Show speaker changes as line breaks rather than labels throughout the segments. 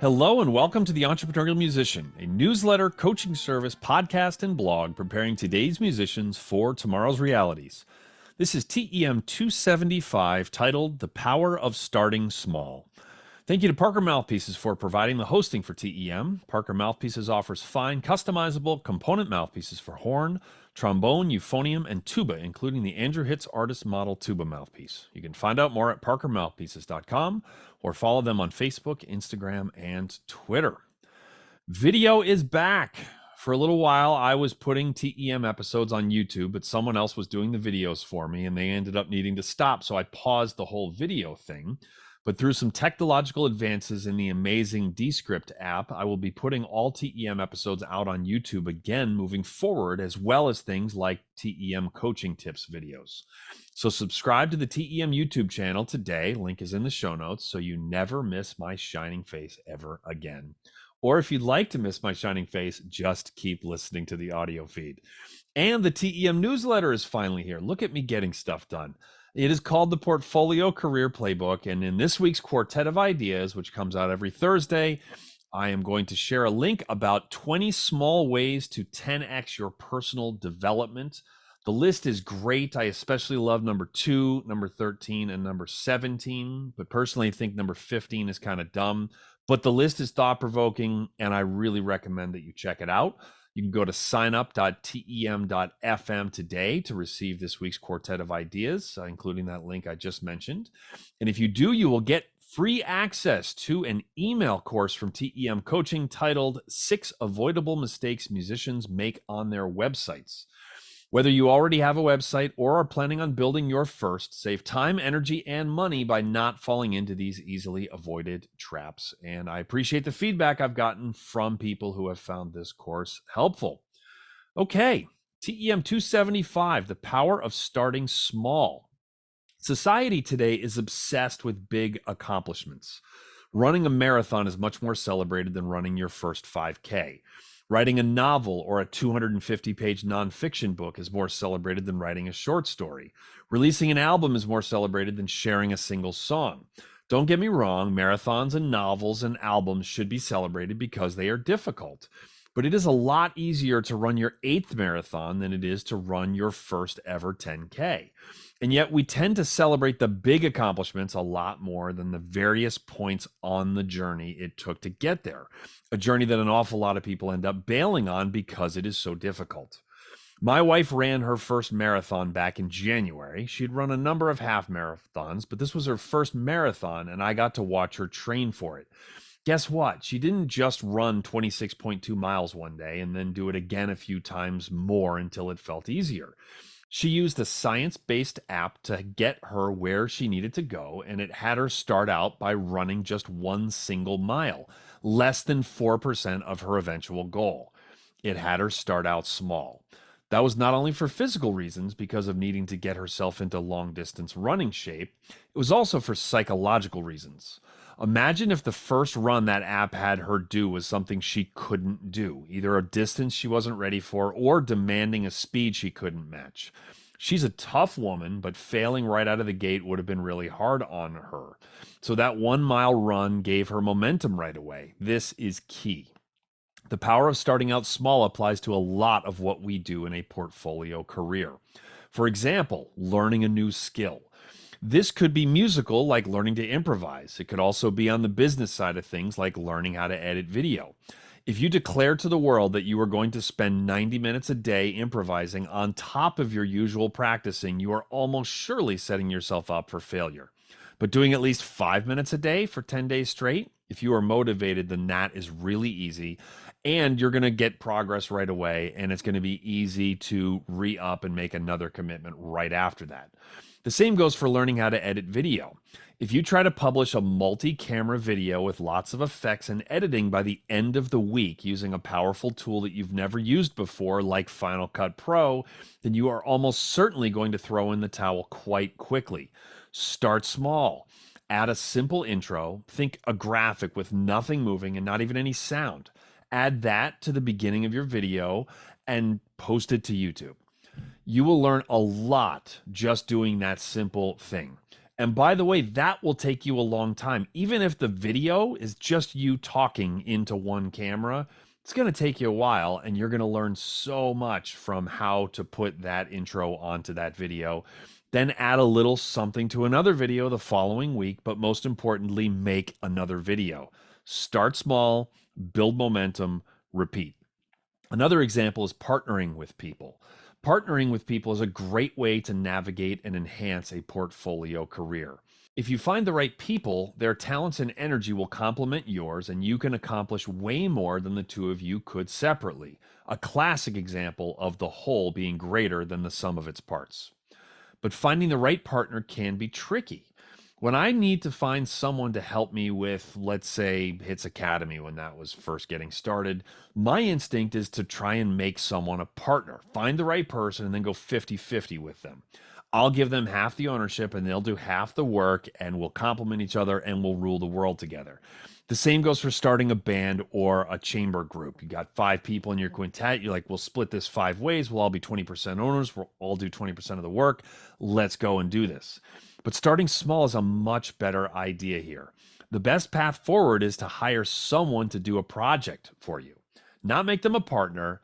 Hello and welcome to The Entrepreneurial Musician, a newsletter, coaching service, podcast, and blog preparing today's musicians for tomorrow's realities. This is TEM275 titled The Power of Starting Small. Thank you to Parker Mouthpieces for providing the hosting for TEM. Parker Mouthpieces offers fine, customizable component mouthpieces for horn, trombone, euphonium, and tuba, including the Andrew Hitz Artist Model Tuba Mouthpiece. You can find out more at parkermouthpieces.com or follow them on Facebook, Instagram, and Twitter. Video is back. For a little while, I was putting TEM episodes on YouTube, but someone else was doing the videos for me, and they ended up needing to stop, so I paused the whole video thing. But through some technological advances in the amazing Descript app, I will be putting all TEM episodes out on YouTube again moving forward, as well as things like TEM coaching tips videos. So subscribe to the TEM YouTube channel today. Link is in the show notes, so you never miss my shining face ever again. Or if you'd like to miss my shining face, just keep listening to the audio feed. And the TEM Newsletter is finally here. Look at me getting stuff done. It is called the Portfolio Career Playbook, and in this week's Quartet of Ideas, which comes out every Thursday, I am going to share a link about 20 small ways to 10x your personal development. The list is great. I especially love number 2, number 13, and number 17, but personally I think number 15 is kind of dumb. But the list is thought-provoking, and I really recommend that you check it out. You can go to signup.tem.fm today to receive this week's Quartet of Ideas, including that link I just mentioned. And if you do, you will get free access to an email course from TEM Coaching titled 6 Avoidable Mistakes Musicians Make on Their Websites. Whether you already have a website or are planning on building your first, save time, energy, and money by not falling into these easily avoided traps. And I appreciate the feedback I've gotten from people who have found this course helpful. Okay, TEM 275, the power of starting small. Society today is obsessed with big accomplishments. Running a marathon is much more celebrated than running your first 5K. Writing a novel or a 250-page nonfiction book is more celebrated than writing a short story. Releasing an album is more celebrated than sharing a single song. Don't get me wrong, marathons and novels and albums should be celebrated because they are difficult. But it is a lot easier to run your 8th marathon than it is to run your first ever 10K. And yet we tend to celebrate the big accomplishments a lot more than the various points on the journey it took to get there. A journey that an awful lot of people end up bailing on because it is so difficult. My wife ran her first marathon back in January. She'd run a number of half marathons, but this was her first marathon, and I got to watch her train for it. Guess what? She didn't just run 26.2 miles one day and then do it again a few times more until it felt easier. She used a science-based app to get her where she needed to go, and it had her start out by running just one single mile, less than 4% of her eventual goal. It had her start out small. That was not only for physical reasons, because of needing to get herself into long-distance running shape, it was also for psychological reasons. Imagine if the first run that app had her do was something she couldn't do, either a distance she wasn't ready for or demanding a speed she couldn't match. She's a tough woman, but failing right out of the gate would have been really hard on her. So that 1 mile run gave her momentum right away. This is key. The power of starting out small applies to a lot of what we do in a portfolio career. For example, learning a new skill. This could be musical, like learning to improvise. It could also be on the business side of things, like learning how to edit video. If you declare to the world that you are going to spend 90 minutes a day improvising on top of your usual practicing, you are almost surely setting yourself up for failure. But doing at least 5 minutes a day for 10 days straight, if you are motivated, then that is really easy. And you're going to get progress right away, and it's going to be easy to re-up and make another commitment right after that. The same goes for learning how to edit video. If you try to publish a multi-camera video with lots of effects and editing by the end of the week using a powerful tool that you've never used before, like Final Cut Pro, then you are almost certainly going to throw in the towel quite quickly. Start small. Add a simple intro. Think a graphic with nothing moving and not even any sound. Add that to the beginning of your video and post it to YouTube. You will learn a lot just doing that simple thing. And by the way, that will take you a long time. Even if the video is just you talking into one camera, it's going to take you a while, and you're going to learn so much from how to put that intro onto that video. Then add a little something to another video the following week, but most importantly, make another video. Start small, build momentum, repeat. Another example is partnering with people. Partnering with people is a great way to navigate and enhance a portfolio career. If you find the right people, their talents and energy will complement yours, and you can accomplish way more than the two of you could separately. A classic example of the whole being greater than the sum of its parts. But finding the right partner can be tricky. When I need to find someone to help me with, let's say, Hits Academy, when that was first getting started, my instinct is to try and make someone a partner. Find the right person and then go 50-50 with them. I'll give them half the ownership and they'll do half the work, and we'll complement each other and we'll rule the world together. The same goes for starting a band or a chamber group. You got 5 people in your quintet. You're like, we'll split this 5 ways. We'll all be 20% owners. We'll all do 20% of the work. Let's go and do this. But starting small is a much better idea here. The best path forward is to hire someone to do a project for you. Not make them a partner,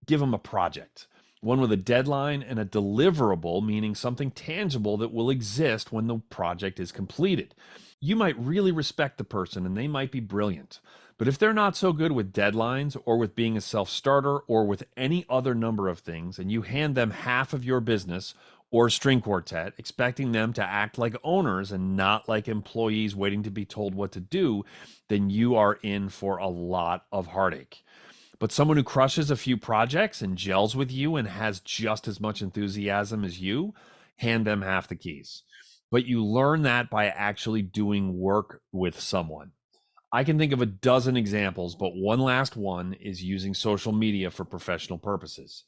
give them a project. One with a deadline and a deliverable, meaning something tangible that will exist when the project is completed. You might really respect the person and they might be brilliant. But if they're not so good with deadlines or with being a self-starter or with any other number of things, and you hand them half of your business or string quartet, expecting them to act like owners and not like employees waiting to be told what to do, then you are in for a lot of heartache. But someone who crushes a few projects and gels with you and has just as much enthusiasm as you, hand them half the keys. But you learn that by actually doing work with someone. I can think of a dozen examples, but one last one is using social media for professional purposes.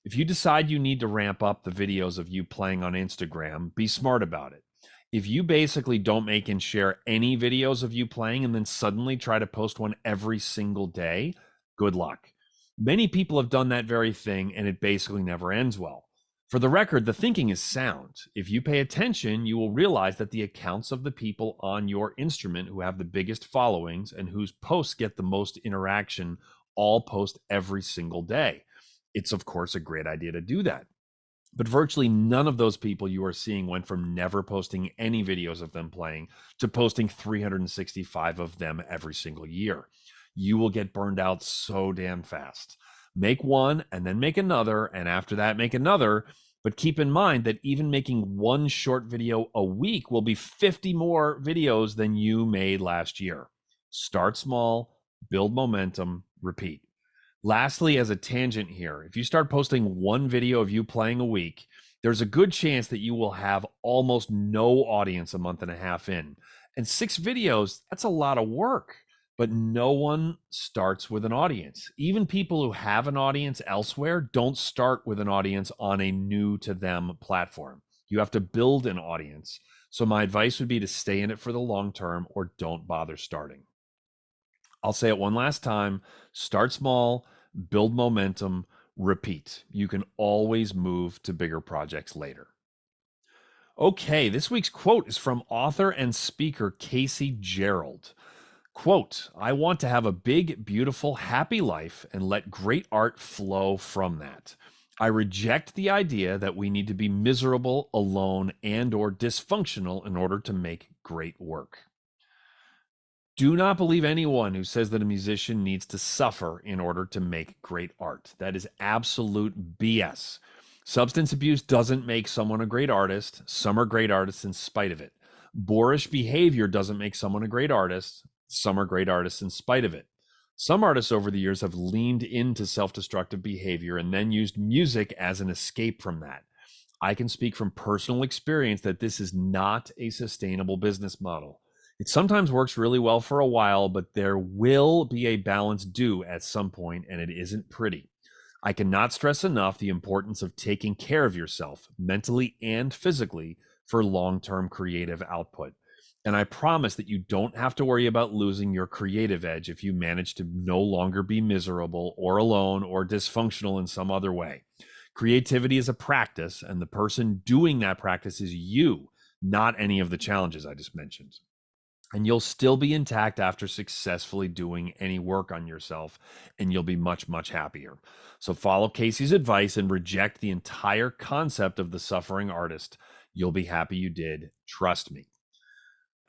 If you decide you need to ramp up the videos of you playing on Instagram, be smart about it. If you basically don't make and share any videos of you playing and then suddenly try to post one every single day, good luck. Many people have done that very thing, and it basically never ends well. For the record, the thinking is sound. If you pay attention, you will realize that the accounts of the people on your instrument who have the biggest followings and whose posts get the most interaction all post every single day. It's, of course, a great idea to do that. But virtually none of those people you are seeing went from never posting any videos of them playing to posting 365 of them every single year. You will get burned out so damn fast. Make one and then make another, and after that, make another. But keep in mind that even making one short video a week will be 50 more videos than you made last year. Start small, build momentum, repeat. Lastly, as a tangent here, if you start posting one video of you playing a week, there's a good chance that you will have almost no audience a month and a half in. And 6 videos, that's a lot of work. But no one starts with an audience. Even people who have an audience elsewhere don't start with an audience on a new to them platform. You have to build an audience. So my advice would be to stay in it for the long term or don't bother starting. I'll say it one last time. Start small, build momentum, repeat. You can always move to bigger projects later. Okay, this week's quote is from author and speaker Casey Gerald. Quote, I want to have a big, beautiful, happy life and let great art flow from that. I reject the idea that we need to be miserable, alone, and or dysfunctional in order to make great work. Do not believe anyone who says that a musician needs to suffer in order to make great art. That is absolute BS. Substance abuse doesn't make someone a great artist. Some are great artists in spite of it. Boorish behavior doesn't make someone a great artist. Some are great artists in spite of it. Some artists over the years have leaned into self-destructive behavior and then used music as an escape from that. I can speak from personal experience that this is not a sustainable business model. It sometimes works really well for a while, but there will be a balance due at some point, and it isn't pretty. I cannot stress enough the importance of taking care of yourself, mentally and physically, for long-term creative output. And I promise that you don't have to worry about losing your creative edge if you manage to no longer be miserable or alone or dysfunctional in some other way. Creativity is a practice, and the person doing that practice is you, not any of the challenges I just mentioned. And you'll still be intact after successfully doing any work on yourself, and you'll be much, much happier. So follow Casey's advice and reject the entire concept of the suffering artist. You'll be happy you did. Trust me.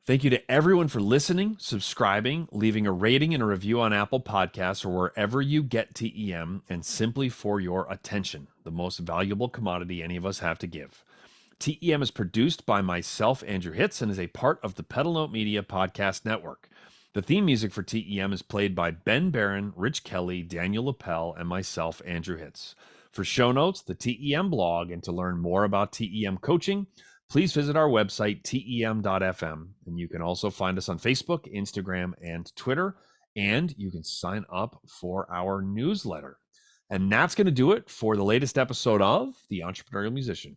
Thank you to everyone for listening, subscribing, leaving a rating and a review on Apple Podcasts or wherever you get TEM, and simply for your attention, the most valuable commodity any of us have to give. TEM is produced by myself, Andrew Hitz, and is a part of the Pedal Note Media Podcast Network. The theme music for TEM is played by Ben Barron, Rich Kelly, Daniel Lapel, and myself, Andrew Hitz. For show notes, the TEM blog, and to learn more about TEM coaching, please visit our website, tem.fm. And you can also find us on Facebook, Instagram, and Twitter. And you can sign up for our newsletter. And that's going to do it for the latest episode of The Entrepreneurial Musician.